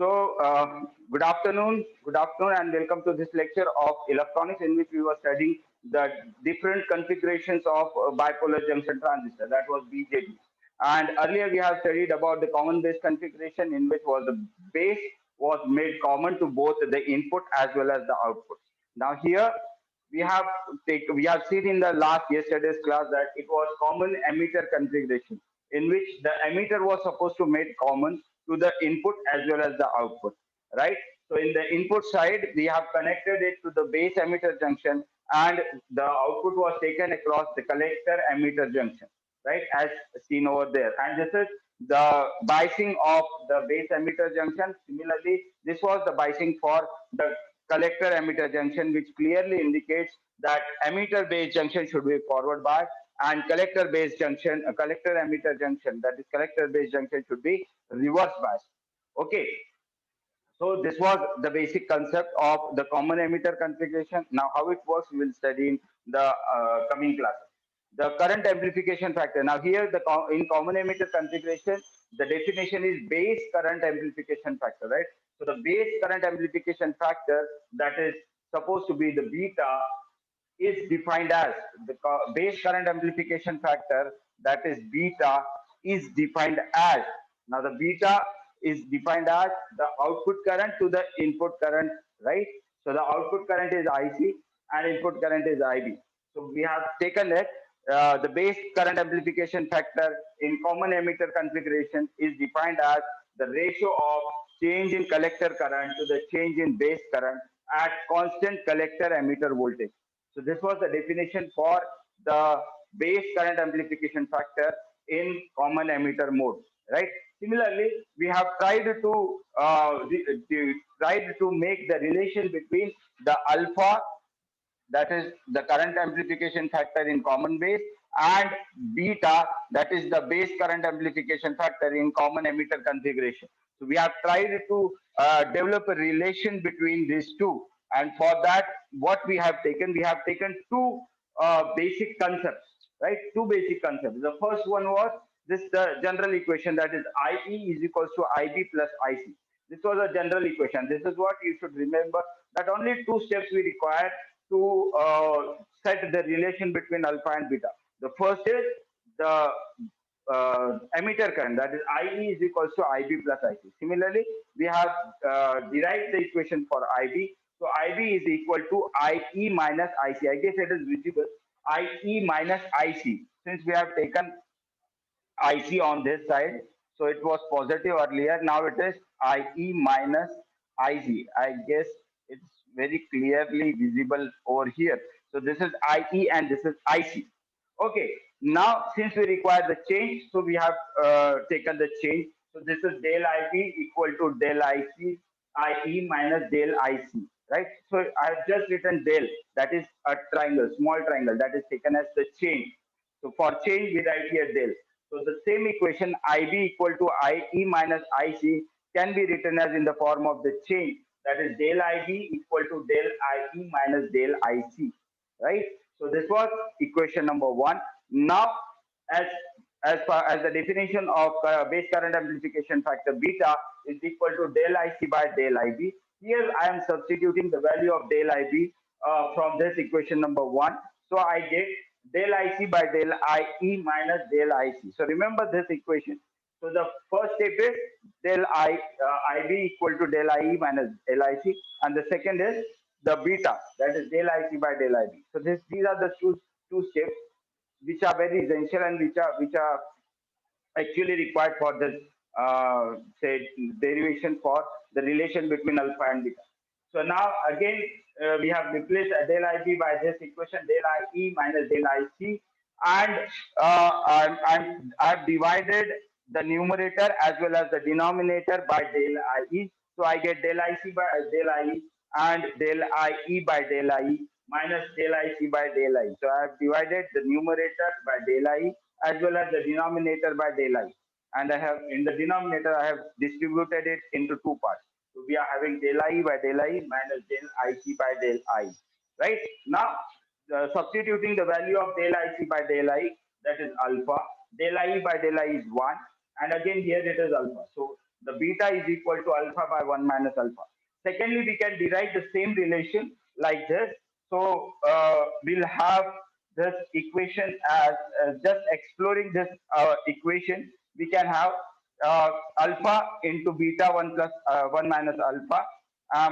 Good afternoon, and welcome to this lecture of electronics, in which we were studying the different configurations of bipolar junction transistor. That was BJT. And earlier we have studied about the common base configuration, in which was the base was made common to both the input as well as the output. Now here we have seen in the last yesterday's class that it was common emitter configuration, in which the emitter was supposed to make common to the input as well as the output, right? So in the input side we have connected it to the base emitter junction, and the output was taken across the collector emitter junction, right, as seen over there. And this is the biasing of the base emitter junction. Similarly, this was the biasing for the collector emitter junction, which clearly indicates that emitter base junction should be forward biased, and collector emitter junction, that is collector base junction, should be reverse biased. Okay, so this was the basic concept of the common emitter configuration. Now, how it works, we will study in the coming classes. The current amplification factor. Now, here in common emitter configuration, the definition is base current amplification factor, right? So the base current amplification factor, that is supposed to be the beta, is defined as base current amplification factor, that is beta, is defined as, now the beta is defined as the output current to the input current, right? So the output current is IC and input current is IB. So we have taken it, the base current amplification factor in common emitter configuration is defined as the ratio of change in collector current to the change in base current at constant collector emitter voltage. So this was the definition for the base current amplification factor in common emitter mode, right? Similarly, we have tried to make the relation between the alpha, that is the current amplification factor in common base, and beta, that is the base current amplification factor in common emitter configuration. So we have tried to develop a relation between these two, and for that, what we have taken two basic concepts, right? Two basic concepts. The first one was this the general equation, that is IE is equals to IB plus IC. This was a general equation. This is what you should remember, that only two steps we require to set the relation between alpha and beta. The first is the emitter current, that is IE is equals to IB plus IC. Similarly, we have derived the equation for IB. So IB is equal to IE minus IC. I guess it is visible. IE minus IC. Since we have taken IC on this side. So it was positive earlier. Now it is IE minus IC. I guess it's very clearly visible over here. So this is IE and this is IC. Okay. Now since we require the change, so we have taken the change. So this is del IB equal to del IC IE minus del IC. Right. So I have just written del. That is a triangle, small triangle. That is taken as the change. So for change, we write here del. So the same equation IB equal to IE minus IC can be written as in the form of the change. That is del IB equal to del IE minus del IC. Right? So this was equation number one. Now, as as far as the definition of base current amplification factor beta is equal to del IC by del IB. Here I am substituting the value of del IB from this equation number one. So I get del IC by del IE minus del IC. So remember this equation. So the first step is IB equal to del IE minus del IC, and the second is the beta, that is del IC by del IB. So these are the two steps which are very essential and which are actually required for this say derivation for the relation between alpha and beta. So now again we have replaced del IB by this equation del IE minus del IC, and I've divided the numerator as well as the denominator by del IE. So I get del IC by del IE and del IE by del IE minus del IC by del I. So I have divided the numerator by del I as well as the denominator by del I. And I have in the denominator I have distributed it into two parts. So we are having del I by del I minus del IC by del I. Right? Now substituting the value of del IC by del I, that is alpha, del I by del I is 1, and again here it is alpha. So the beta is equal to alpha by 1 minus alpha. Secondly, we can derive the same relation like this. So we'll have this equation as just exploring this equation. We can have alpha into beta 1 plus 1 minus alpha.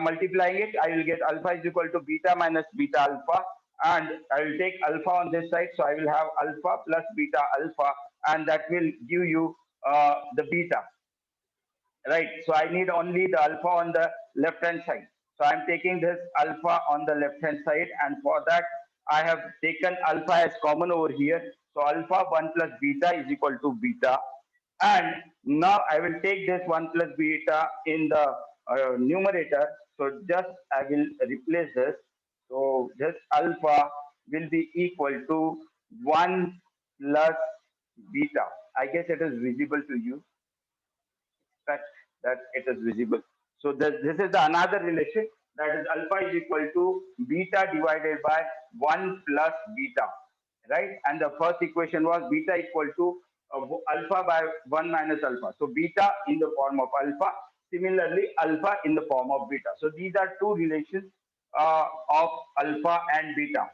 Multiplying it, I will get alpha is equal to beta minus beta alpha, and I will take alpha on this side. So I will have alpha plus beta alpha, and that will give you the beta, right? So I need only the alpha on the left hand side. So I'm taking this alpha on the left hand side, and for that I have taken alpha as common over here. So alpha 1 plus beta is equal to beta, and now I will take this 1 plus beta in the numerator. So just I will replace this. So this alpha will be equal to 1 plus beta. I guess it is visible to you, that that it is visible. So this is the another relation, that is alpha is equal to beta divided by 1 plus beta, right? And the first equation was beta equal to alpha by 1 minus alpha. So beta in the form of alpha, similarly alpha in the form of beta. So these are two relations of alpha and beta,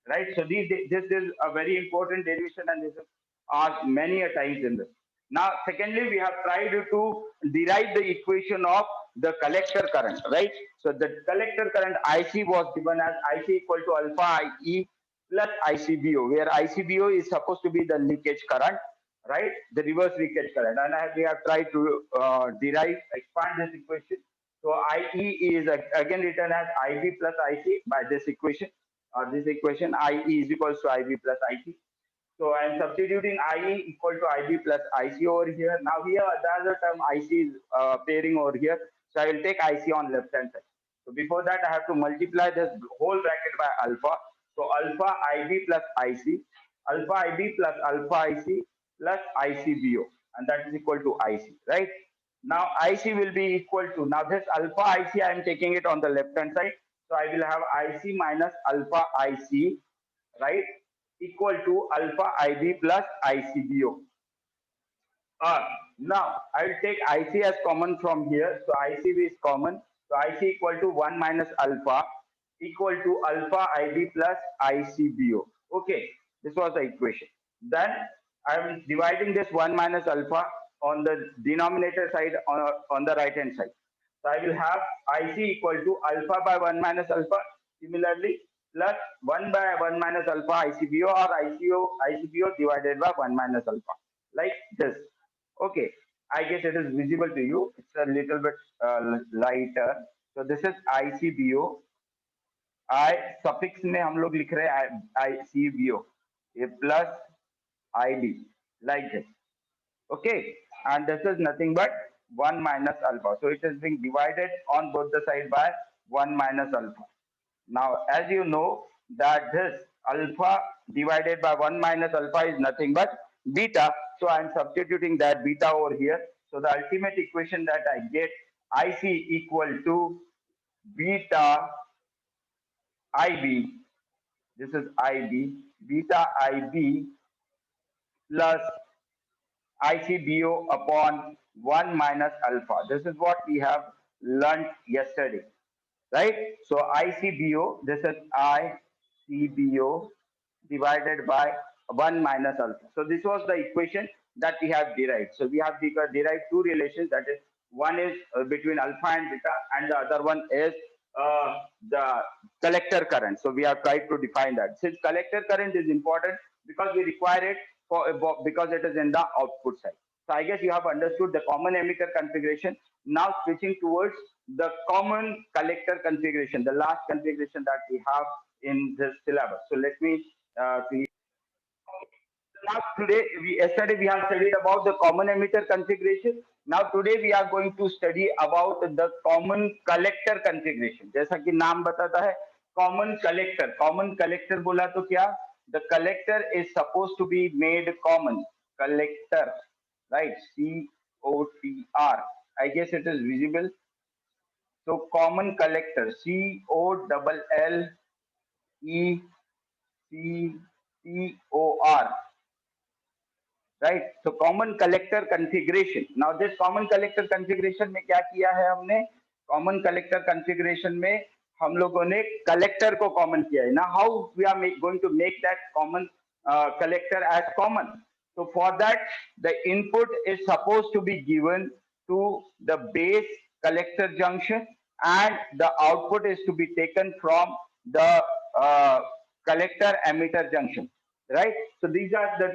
right? So this is a very important derivation, and this is asked many a times in this. Now, secondly, we have tried to derive the equation of the collector current, right? So the collector current IC was given as IC equal to alpha IE plus ICBO, where ICBO is supposed to be the leakage current, right? The reverse leakage current, and we have tried to expand this equation. So IE is again written as IB plus IC by this equation, or this equation IE is equals to IB plus IC. So I am substituting IE equal to IB plus IC over here. Now here the other term IC is appearing over here. So I will take IC on left hand side. So before that I have to multiply this whole bracket by alpha. So alpha IB plus IC, alpha IB plus alpha IC plus ICBO, and that is equal to IC, right? Now IC will be equal to, now this alpha IC I am taking it on the left hand side. So I will have IC minus alpha IC, right, equal to alpha IB plus ICBO. Now I will take IC as common from here. So ICB is common. So IC equal to 1 minus alpha equal to alpha IB plus ICBO. Okay, this was the equation. Then I am dividing this 1 minus alpha on the denominator side, on the right hand side. So I will have IC equal to alpha by 1 minus alpha. Similarly, plus 1 by 1 minus alpha ICBO, or ICBO divided by 1 minus alpha, like this. Okay, I guess it is visible to you. It's a little bit lighter. So this is ICBO. I suffix में हम लोग लिख रहे हैं ICBO, a plus IB, like this. Okay, and this is nothing but 1 minus alpha. So it is being divided on both the side by 1 minus alpha. Now, as you know that this alpha divided by 1 minus alpha is nothing but beta. So I am substituting that beta over here. So the ultimate equation that I get, IC equal to beta IB. This is IB, beta IB plus ICBO upon 1 minus alpha. This is what we have learned yesterday, right? So ICBO, this is ICBO divided by 1 minus alpha. So this was the equation that we have derived. So we have derived two relations, that is, one is between alpha and beta, and the other one is the collector current. So we have tried to define that. Since collector current is important because we require it because it is in the output side. So I guess you have understood the common emitter configuration. Now switching towards the common collector configuration, the last configuration that we have in this syllabus. So let me now today, yesterday we have studied about the common emitter configuration. Now today we are going to study about the common collector configuration. जैसा कि नाम बताता है common collector. Common collector बोला तो क्या? The collector is supposed to be made common. Collector, right? COTR. I guess it is visible. So common collector, COLLECTOR. Right. तो common collector configuration, now this common collector configuration में क्या किया है हमने, common collector configuration में हम लोगों ने कलेक्टर को कॉमन किया है. Now how we are going to make that common collector as common. So for that, the input is supposed to be given to the base collector junction, and the output is to be taken from the uh, collector emitter junction, right? So these are the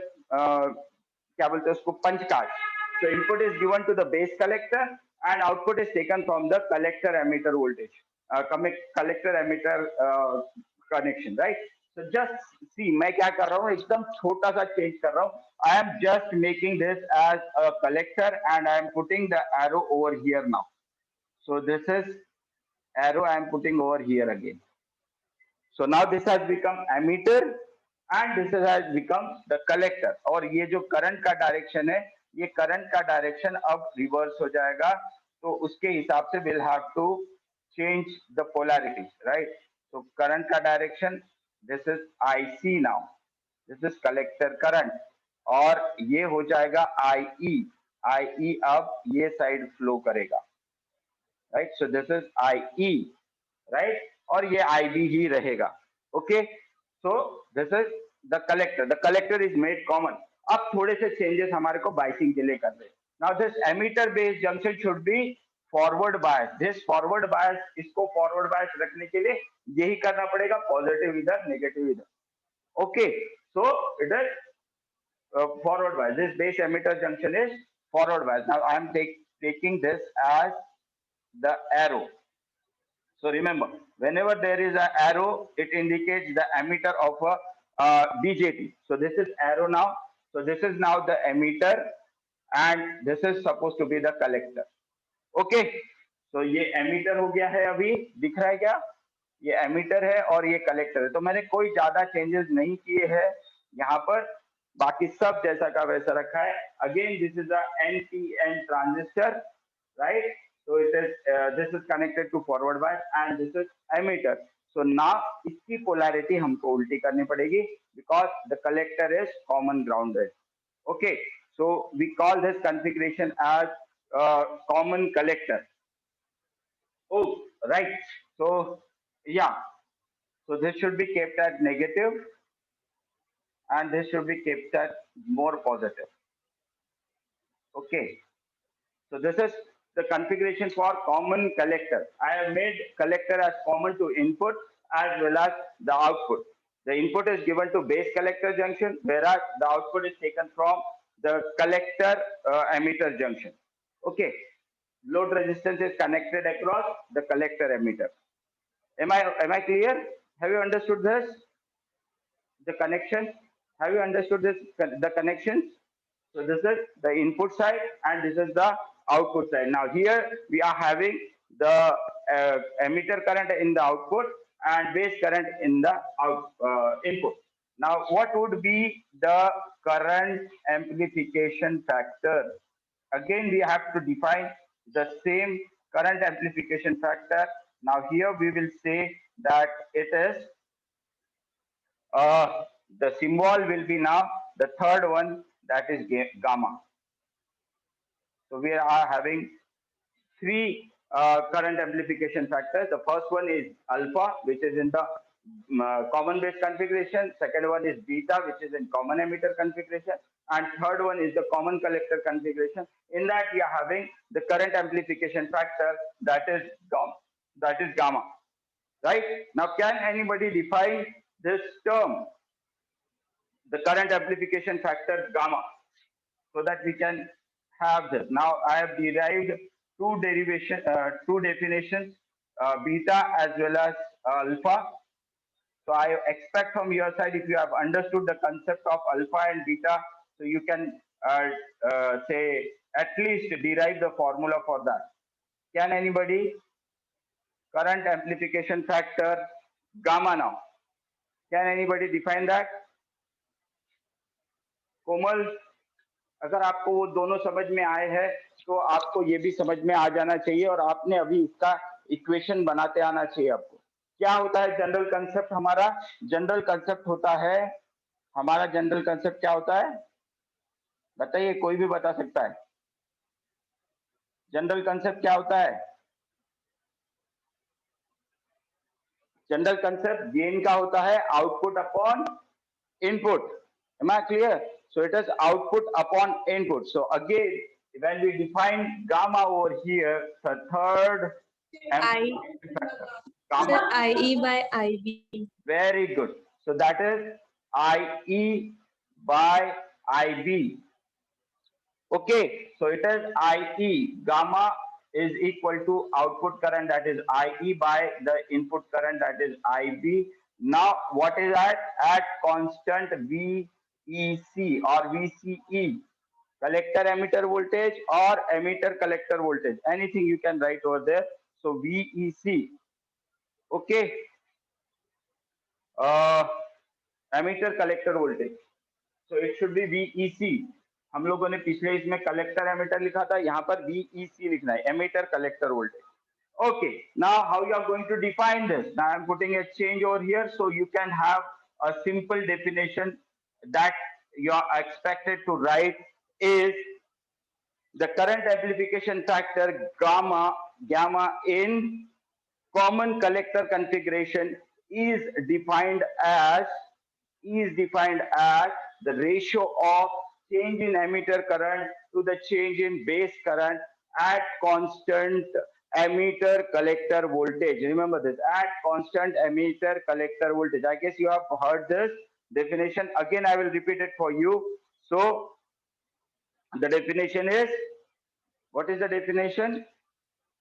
क्या बोलते हैं उसको, punch card. So input is given to the base collector and output is taken from the collector emitter voltage, collector emitter connection, right? So just see, मैं क्या कर रहा हूँ, एकदम छोटा सा चेंज कर रहा हूँ. I am just making this as a collector and I am putting the arrow over here now. So this is arrow I am putting over here again. So now this has become emitter and this has become the collector. और ये जो current का direction है, ये current का direction अब reverse हो जाएगा. तो उसके हिसाब से we'll have to change the polarity, right? So current का direction, this is IC now. This is collector current. और ये हो जाएगा IE. IE अब ये साइड फ्लो करेगा, right? So this is IE, right? और ये IB ही रहेगा. Okay, so this is the collector. The collector is made common. अब थोड़े से चेंजेस हमारे को बाइसिंग के लिए करने. Now this emitter based junction should be forward bias. This forward bias, इसको forward bias रखने के लिए यही करना पड़ेगा, पॉजिटिव इधर, नेगेटिव इधर. Okay, so it is forward bias. This base emitter junction is forward bias. Now I am taking this as the arrow. So remember, whenever there is an arrow, it indicates the emitter of a BJT. So this is arrow now. So this is now the emitter, and this is supposed to be the collector. Okay. So ये emitter हो गया है, अभी दिख रहा है क्या? ये emitter है और ये collector है. तो मैंने कोई ज्यादा changes नहीं किए हैं यहाँ पर, बाकी सब जैसा का वैसा रखा है. Again, this is a NPN transistor, right? So it is this is connected to forward bias and this is emitter. So now इसकी polarity हमको उल्टी करनी पड़ेगी because the collector is common grounded. Okay, so we call this configuration as common collector. Oh, right. So yeah, so this should be kept at negative and this should be kept at more positive. Okay, so this is the configuration for common collector. I have made collector as common to input as well as the output. The input is given to base collector junction, whereas the output is taken from the collector emitter junction. Okay, load resistance is connected across the collector emitter. Am I clear? Have you understood this? The connection? Have you understood this? The connections? So this is the input side and this is the output side. Now here we are having the emitter current in the output and base current in the input. Now what would be the current amplification factor? Again, we have to define the same current amplification factor. Now here we will say that it is the symbol will be now the third one, that is gamma. So we are having three current amplification factors. The first one is alpha, which is in the common base configuration. Second one is beta, which is in common emitter configuration. And third one is the common collector configuration. In that we are having the current amplification factor, that is gamma. Right? Now can anybody define this term, the current amplification factor gamma, so that we can have this? Now I have derived two definitions, beta as well as alpha. So I expect from your side, if you have understood the concept of alpha and beta, so you can say at least derive the formula for that. Can anybody? Current amplification factor gamma now. Can anybody define that? कोमल, अगर आपको वो दोनों समझ में आए हैं तो आपको ये भी समझ में आ जाना चाहिए और आपने अभी इसका इक्वेशन बनाते आना चाहिए आपको. क्या होता है जनरल कंसेप्ट हमारा? जनरल कंसेप्ट होता है, हमारा जनरल कंसेप्ट क्या होता है? बताइए, कोई भी बता सकता है। जनरल कंसेप्ट क्या होता है? जनरल कंसेप्ट गेन का होता है output upon input. Am I clear? So it is output upon input. So again, when we define gamma over here, the third amplification factor, gamma. Sir, IE by IB. Very good. So that is IE by IB. Okay, so it is IE. Gamma is equal to output current, that is IE, by the input current, that is IB. Now, what is that? At constant VEC or VCE, collector emitter voltage or emitter collector voltage, anything you can write over there. So VEC. Okay. Emitter collector voltage. So it should be VEC. हम लोगों ने पिछले इसमें collector emitter लिखा था, यहाँ पर VEC लिखना है, emitter collector voltage. Okay, now how you are going to define this? Now I'm putting a change over here so you can have a simple definition that you are expected to write is the current amplification factor gamma in common collector configuration is defined as the ratio of change in emitter current to the change in base current at constant emitter collector voltage. Remember this, at constant emitter collector voltage. I guess you have heard this definition. Again, I will repeat it for you. So the definition is, what is the definition?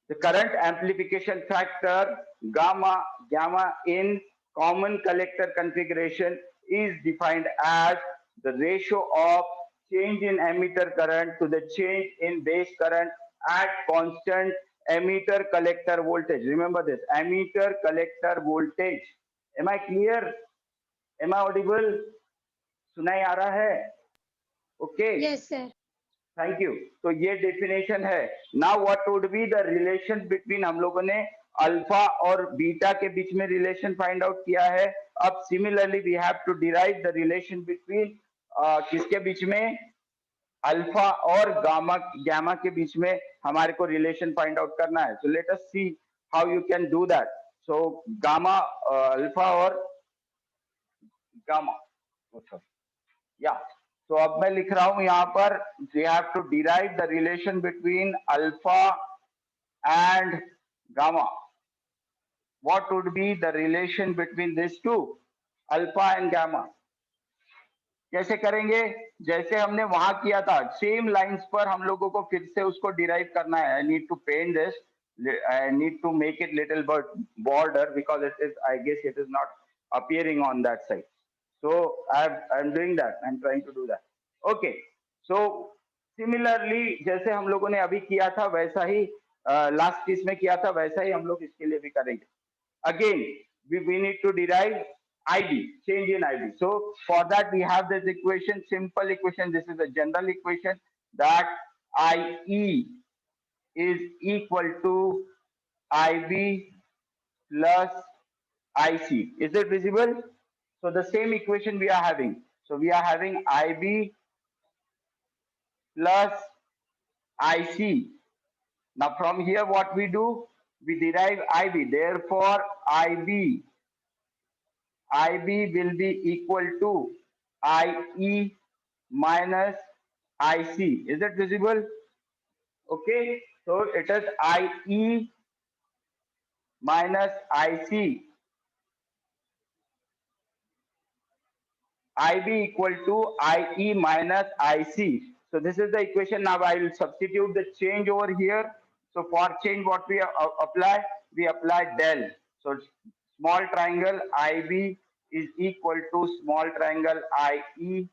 The current amplification factor gamma in common collector configuration is defined as the ratio of change in emitter current to the change in base current at constant emitter collector voltage. Remember this, emitter collector voltage. Am I clear? Am I audible? सुनाई आ रहा है? Okay. Yes, sir. Thank you. तो ये definition है. Now what would be the relation between, हम लोगों ने alpha और बीटा के बीच में रिलेशन फाइंड आउट किया है. अब similarly we have to derive the relation between किसके बीच में, अल्फा और गामा के बीच में हमारे को रिलेशन फाइंड आउट करना है. So let us see how you can do that. So gamma, alpha और गामा, या तो अब मैं लिख रहा हूं यहां पर, we have to derive the relation between alpha and gamma. What would be the relation between this two, alpha and gamma? कैसे करेंगे? जैसे हमने वहां किया था, सेम लाइंस पर हम लोगों को फिर से उसको डिराइव करना है. I need to paint this, I need to make it little bit border because it is, I guess it is not appearing on that side. So I'm doing that. I'm trying to do that. Okay. So similarly, जैसे हम लोगों ने अभी किया था वैसा ही last case में किया था, वैसा ही हम लोग इसके लिए भी करेंगे. Again, we need to derive IB, change in IB. So for that we have this equation, simple equation. This is a general equation that IE is equal to IB plus IC. Is it visible? So the same equation we are having. So we are having IB plus IC. Now from here what we do? We derive IB. Therefore IB will be equal to IE minus IC. Is it visible? Okay. So it is IE minus IC. IB equal to IE minus IC. So this is the equation. Now I will substitute the change over here. So for change, what we apply? We apply del. So small triangle IB is equal to small triangle IE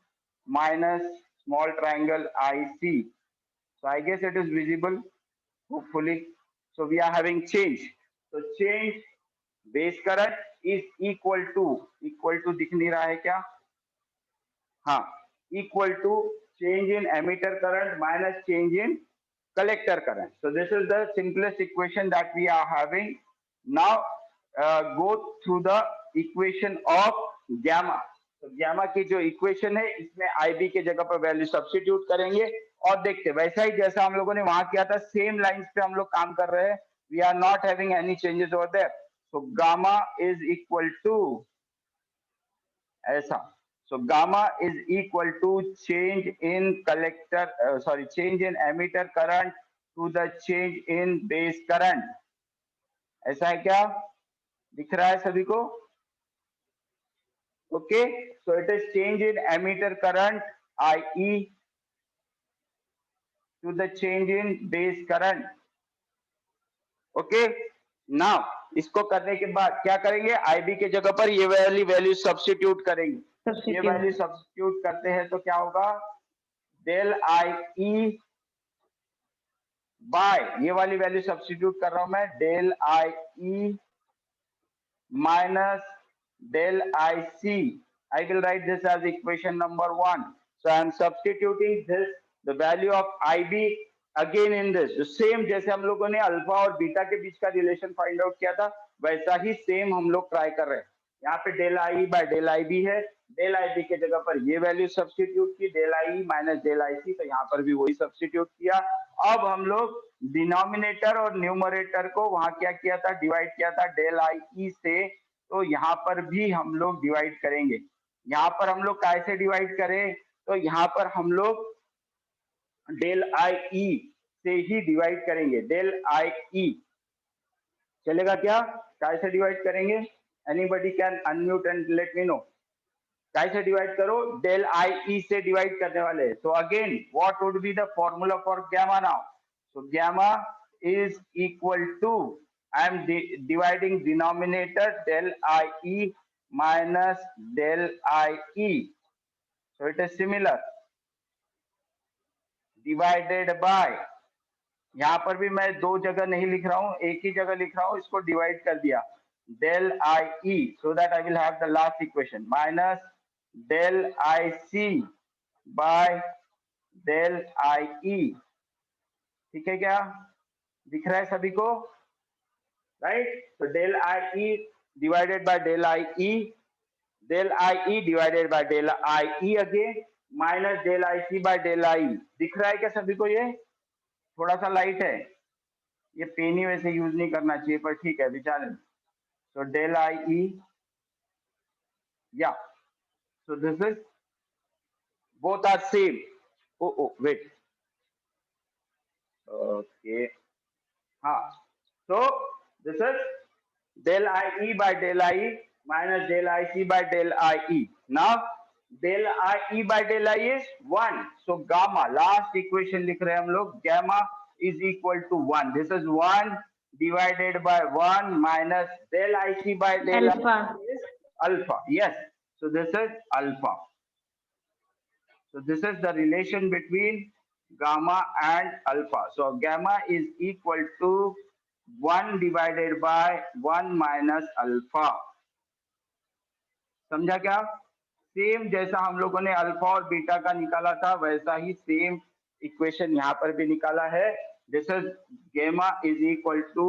minus small triangle IC. So I guess it is visible, hopefully. So we are having change. So change base current is equal to दिख नहीं रहा है क्या? हाँ, equal to change in emitter current minus change in collector current. So this is the simplest equation that we are having. Now go through the equation of gamma. तो gamma की जो equation है इसमें IB के जगह पर value substitute करेंगे और देखते वैसा ही जैसा हम लोगों ने वहां किया था, सेम लाइंस पे हम लोग काम कर रहे हैं. We are not having any changes over there. So gamma is equal to ऐसा. So gamma is equal to change in collector, change in emitter current to the change in base current. ऐसा है क्या? दिख रहा है सभी को? Okay, so it is change in emitter current IE to the change in base current. Okay, now इसको करने के बाद क्या करेंगे? IB के जगह पर ये वाली वैल्यू सब्स्टिट्यूट करेंगे. ये वैल्यू सब्स्टिट्यूट करते हैं तो क्या होगा? डेल IE बाय ये वाली वैल्यू सब्स्टिट्यूट कर रहा हूं मैं, del IE minus del IC. I will write this as equation number 1. So I am substituting this, the value of IB again in this. So same जैसे हम लोगों ने अल्फा और बीटा के बीच का रिलेशन फाइंड आउट किया था, वैसा ही सेम हम लोग ट्राई कर रहे हैं. यहाँ पे del IE by del IB है, डेल IB के जगह पर ये वैल्यू सब्स्टिट्यूट की, del IE minus del IC, तो यहाँ पर भी वही सब्स्टिट्यूट किया. अब हम लोग डिनोमिनेटर और न्यूमरेटर को वहां क्या किया था? डिवाइड किया था डेल IE से. तो यहाँ पर भी हम लोग डिवाइड करेंगे. यहाँ पर हम लोग कैसे डिवाइड करें? तो यहाँ पर हम लोग डेल IE से ही डिवाइड करेंगे. डेल IE चलेगा क्या? कैसे डिवाइड करेंगे? Anybody can unmute and let me know. कैसे डिवाइड करो? डेल IE से डिवाइड करने वाले. So again what would be the formula for gamma now? So gamma is equal to, I am dividing denominator del IE minus del IE. So it is similar. Divided by, यहाँ पर भी मैं दो जगह नहीं लिख रहा हूँ, एक ही जगह लिख रहा हूँ, इसको डिवाइड कर दिया. Del IE, so that I will have the last equation, minus del IC by del IE. ठीक है क्या? दिख रहा है सभी को? Right? So del IE divided by del IE divided by del IE again minus del IC by del IE. दिख रहा है क्या सभी को? ये थोड़ा सा लाइट है, ये पेन ही वैसे यूज नहीं करना चाहिए, पर ठीक है विचार. So del IE, yeah. So this is, both are same. Oh wait. Okay. So this is del IE by del IE minus del IC by del IE. Now del IE by del IE is 1. So gamma, last equation लिख रहे हैं हम लोग, gamma is equal to 1. This is 1 divided by 1 minus del IC by del alpha. IE is alpha. Yes. So this is alpha. So this is the relation between gamma and alpha. So gamma is equal to 1 divided by 1 minus alpha. समझा क्या? Same जैसा हम लोगों ने alpha और beta का निकाला था, वैसा ही सेम इक्वेशन यहाँ पर भी निकाला है. This is gamma is equal to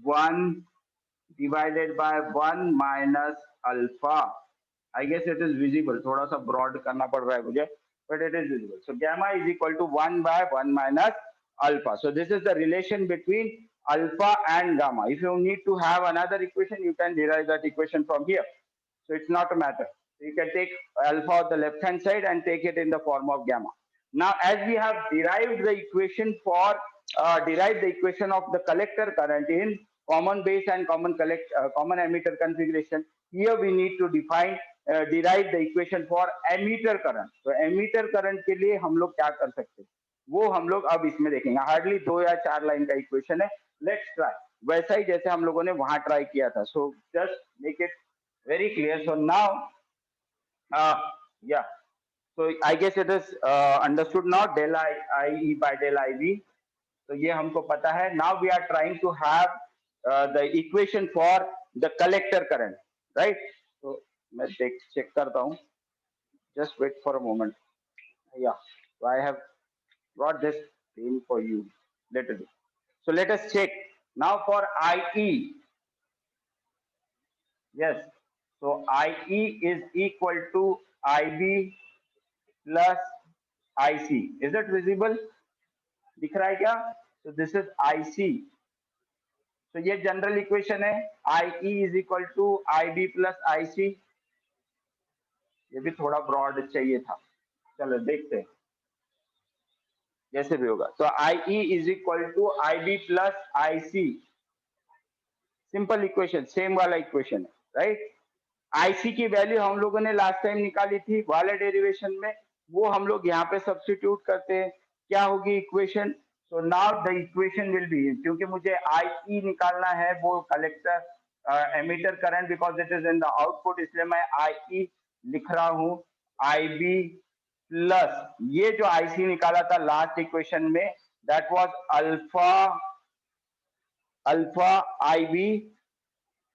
1 divided by 1 minus alpha. I guess it is visible. थोड़ा सा ब्रॉड करना पड़ रहा है मुझे, but it is visible. So gamma is equal to 1 by 1 minus alpha. So this is the relation between alpha and gamma. If you need to have another equation, you can derive that equation from here. So it's not a matter. You can take alpha on the left hand side and take it in the form of gamma. Now, as we have derived the equation for derived the equation of the collector current in common base and common emitter configuration, here we need to define derive the equation for emitter current. So emitter current के लिए हम लोग क्या कर सकते हैं, वो हम लोग अब इसमें देखेंगे. हार्डली 2 या 4 लाइन का इक्वेशन है. लेट्स ट्राई वैसा ही जैसे हम लोगों ने वहां ट्राई किया था. So just make it very clear. So now yeah, so I guess it is understood now, del IE by del IB. तो ये हमको पता है. Now we are trying to have the equation for the collector current, right? So मैं check करता हूँ. Just wait for a moment. Yeah, so I have brought this thing for you. So let us check now for IE. Yes. So IE is equal to IB plus IC. Is it visible? दिख रहा है क्या? So this is IC. तो ये general equation है, IE is equal to IB plus IC. ये भी थोड़ा ब्रॉड चाहिए था, चलो देखते हैं जैसे भी होगा. तो IE is equal to IB plus IC. Simple equation, same वाला इक्वेशन है, राइट. IC की वैल्यू हम लोगों ने लास्ट टाइम निकाली थी वाले डेरिवेशन में, वो हम लोग यहाँ पे सब्स्टिट्यूट करते हैं. क्या होगी equation? So now the equation will be, क्योंकि मुझे IE निकालना है, वो collector emitter current, because it is in the output, इसलिए मैं IE लिख रहा हूँ IB प्लस ये जो IC निकाला था लास्ट इक्वेशन में, that was alpha IB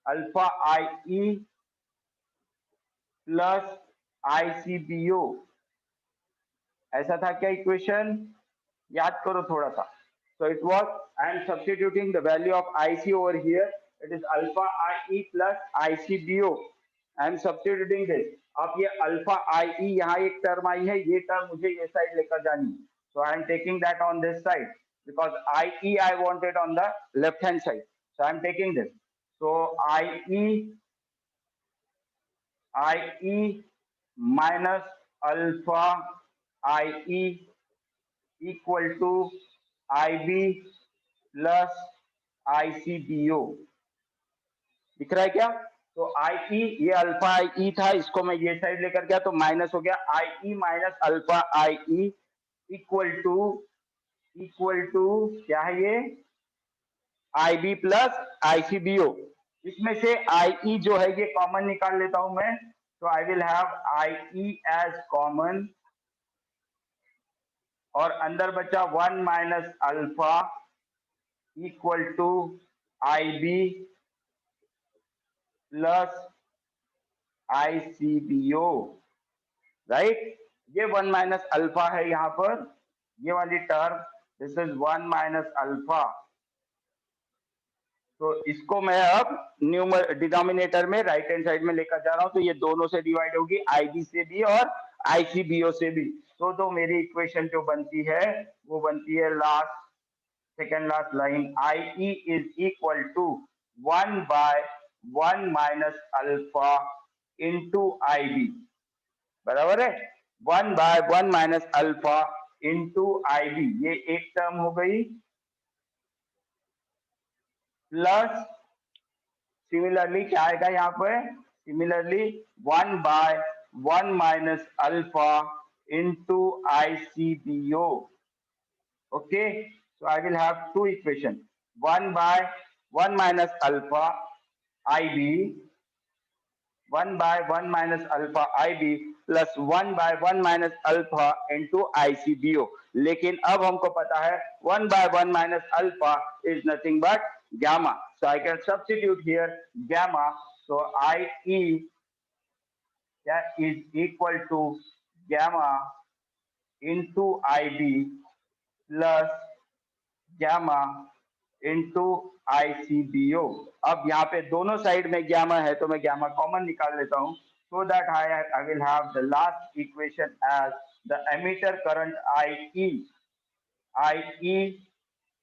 alpha IE plus ICBO. ऐसा था क्या इक्वेशन? याद करो थोड़ा सा. So it was, I am substituting the value of IC over here. It is alpha IE plus ICBO. I am substituting this. अब ये alpha IE यहाँ एक टर्म आई है, ये टर्म मुझे ये साइड लेकर जानी है. So I am taking that on this side because IE I wanted on the left hand side. So I am taking this. So IE minus alpha IE equal to IB plus ICBO. दिख रहा है क्या? तो IE, ये alpha IE था, इसको मैं ये साइड लेकर गया तो माइनस हो गया. IE minus alpha IE equal to क्या है ये? IB plus ICBO. इसमें से IE जो है ये कॉमन निकाल लेता हूं मैं, तो I will have IE as common, और अंदर बचा 1 minus alpha equal to IB plus ICBO, right. ये 1 माइनस अल्फा है यहाँ पर, ये वाली term, this is 1 minus alpha. तो इसको मैं अब डिनोमिनेटर में राइट हैंड साइड में लेकर जा रहा हूं, तो ये दोनों से डिवाइड होगी, IB से भी और ICBO से भी. तो मेरी इक्वेशन जो बनती है वो बनती है second last line, IE is equal to 1 by 1 minus alpha into IB. बराबर है, 1 by 1 minus alpha into IB. ये एक टर्म हो गई, प्लस सिमिलरली क्या आएगा यहाँ पे? Similarly 1 by 1 minus alpha into ICBO. Okay, so I will have two equations, 1 by 1 minus alpha IB, 1 by 1 minus alpha IB plus 1 by 1 minus alpha into ICBO. लेकिन अब हमको पता है 1 by 1 minus alpha is nothing but gamma. So I can substitute here gamma. So IE is equal to gamma into IB plus gamma into ICBO. अब यहाँ पे दोनों side में गैमा है, तो मैं गैमा कॉमन निकाल लेता हूँ, so that I will have the last equation as the emitter current IE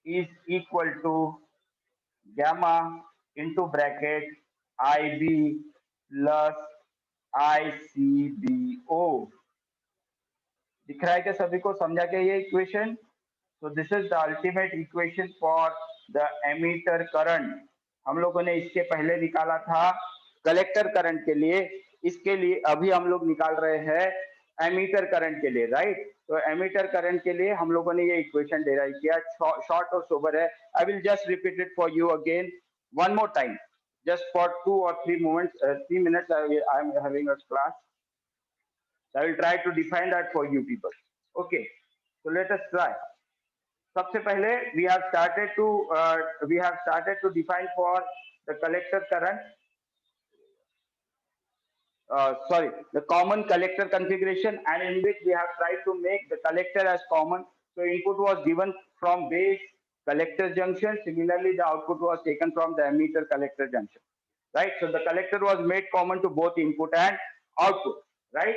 is equal to gamma into bracket IB plus ICBO. दिख रहा है क्या सभी को? समझा क्या ये equation? So this is the ultimate equation for the emitter current. हम लोगों ने इसके पहले निकाला था कलेक्टर करंट के लिए, इसके लिए अभी हम लोग निकाल रहे हैं एमीटर करंट के लिए, राइट. तो एमीटर करंट के लिए हम लोगों ने ये इक्वेशन डेराइव किया, शॉर्ट और सोबर है. I will just repeat it for you again one more time, just for 2 or 3 moments, 3 minutes. I am having a class. I will try to define that for you people. Okay, so let us try. सबसे पहले we have started to define for the collector current, the common collector configuration, and in which we have tried to make the collector as common. So input was given from base collector junction. Similarly, the output was taken from the emitter collector junction, right. So the collector was made common to both input and output, right.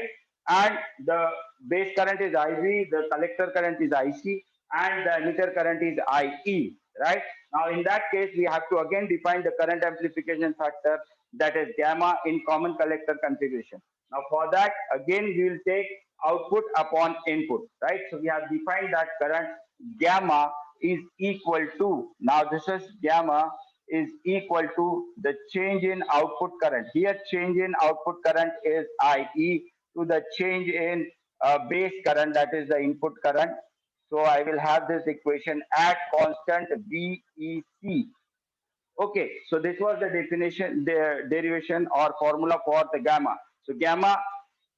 and the base current is IV, the collector current is IC, and the emitter current is IE, right? Now, in that case, we have to again define the current amplification factor, that is gamma, in common collector configuration. Now, for that, again, we will take output upon input, right? So, we have defined that current gamma is equal to, now this is gamma is equal to the change in output current. Here, change in output current is IE to the change in base current, that is the input current. So I will have this equation at constant VEC. Okay, so this was the definition, the derivation or formula for the gamma. So gamma,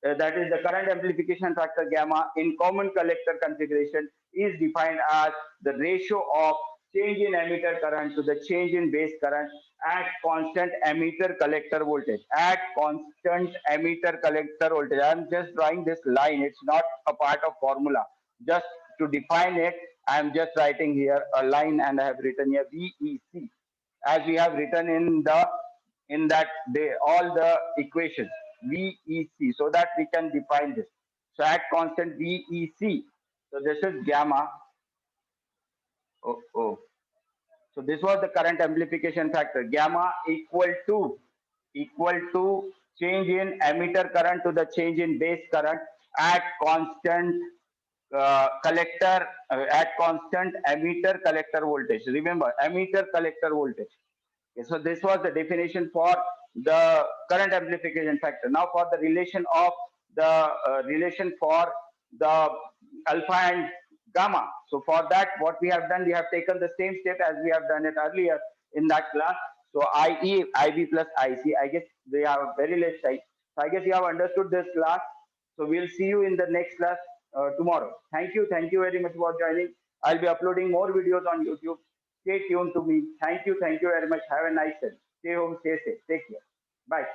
that is the current amplification factor gamma in common collector configuration, is defined as the ratio of change in emitter current to the change in base current at constant emitter collector voltage. At constant emitter collector voltage. I am just drawing this line. It's not a part of formula. Just to define it, I am just writing here a line, and I have written here VEC, as we have written in that day all the equations VEC, so that we can define this. So at constant VEC, so this is gamma. Oh. So this was the current amplification factor gamma equal to change in emitter current to the change in base current at constant at constant emitter collector voltage. Remember, emitter collector voltage. Okay, so this was the definition for the current amplification factor. Now for the relation for the alpha and gamma. So for that, what we have done, we have taken the same step as we have done it earlier in that class. So IE, IB plus IC. I guess they have very less time. So I guess you have understood this class. So we'll see you in the next class tomorrow. Thank you very much for joining. I'll be uploading more videos on YouTube. Stay tuned to me. Thank you very much. Have a nice day. Stay home, stay safe. Take care. Bye.